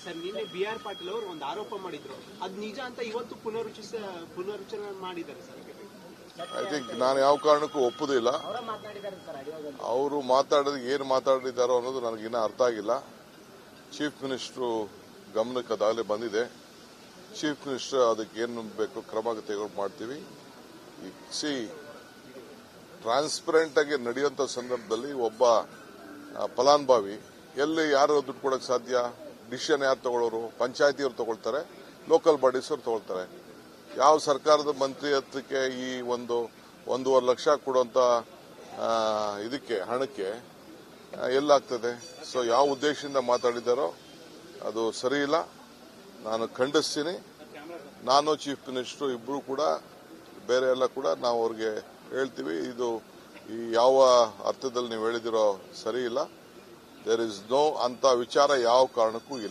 Sir ನಿನ್ನೆ BR. Patil ಅವರು ಒಂದು ಆರೋಪ ಮಾಡಿದ್ರು, ಅದು ನಿಜ ಅಂತ ಇವತ್ತು ಪುನರುಚ್ಚರಣೆ ಮಾಡಿದ್ದಾರೆ ಸರ್. ಐ ಥಿಂಕ್ ನಾನು ಯಾವ ಕಾರಣಕ್ಕೂ ಒಪ್ಪುದಿಲ್ಲ. ಅವರು ಮಾತಾಡೋದು ಏನು ಮಾತಾಡಿದಾರೋ ಅನ್ನೋದು ನನಗಿನ್ನ ಅರ್ಥ ಆಗಿಲ್ಲ. ಚೀಫ್ ಮಿನಿಸ್ಟರ್ ಗಮನಕ್ಕೆ ಅದಾಗಲೇ ಬಂದಿದೆ. ಚೀಫ್ ಮಿನಿಸ್ಟರ್ ಅದಕ್ಕೆ ಏನು ಬೇಕು ಕ್ರಮ ತೆಗೆದುಕೊಂಡು ಮಾಡ್ತೀವಿ. ಟ್ರಾನ್ಸ್ಪರೆಂಟ್ ಆಗಿ ನಡೆಯುವಂತ ಸಂದರ್ಭದಲ್ಲಿ ಒಬ್ಬ ಫಲಾನುಭವಿ ಎಲ್ಲಿ ಯಾರು ದುಡ್ಡು ಕೊಡಕ್ಕೆ ಸಾಧ್ಯ? ಡಿಸಿಷನ್ ಯಾರು ತಗೊಳ್ಳೋರು? ಪಂಚಾಯತಿಯವರು ತಗೊಳ್ತಾರೆ, ಲೋಕಲ್ ಬಾಡೀಸ್ ಅವರು ತಗೊಳ್ತಾರೆ. ಯಾವ ಸರ್ಕಾರದ ಮಂತ್ರಿ ಹತ್ತಕ್ಕೆ ಈ 1.5 ಲಕ್ಷ ಕೊಡುವಂತ ಇದಕ್ಕೆ ಹಣಕ್ಕೆ ಎಲ್ಲಾಗ್ತದೆ? ಸೊ ಯಾವ ಉದ್ದೇಶದಿಂದ ಮಾತಾಡಿದಾರೋ ಅದು ಸರಿ ಇಲ್ಲ. ನಾನು ಖಂಡಿಸ್ತೀನಿ. ನಾನು ಚೀಫ್ ಮಿನಿಸ್ಟರ್ ಇಬ್ರು ಕೂಡ ಬೇರೆ ಎಲ್ಲ ಕೂಡ ನಾವು ಅವ್ರಿಗೆ ಹೇಳ್ತೀವಿ, ಇದು ಈ ಯಾವ ಅರ್ಥದಲ್ಲಿ ನೀವು ಹೇಳಿದಿರೋ ಸರಿ ಇಲ್ಲ. ದೇರ್ ಇಸ್ ನೋ ಅಂತ ವಿಚಾರ ಯಾವ ಕಾರಣಕ್ಕೂ ಇಲ್ಲ.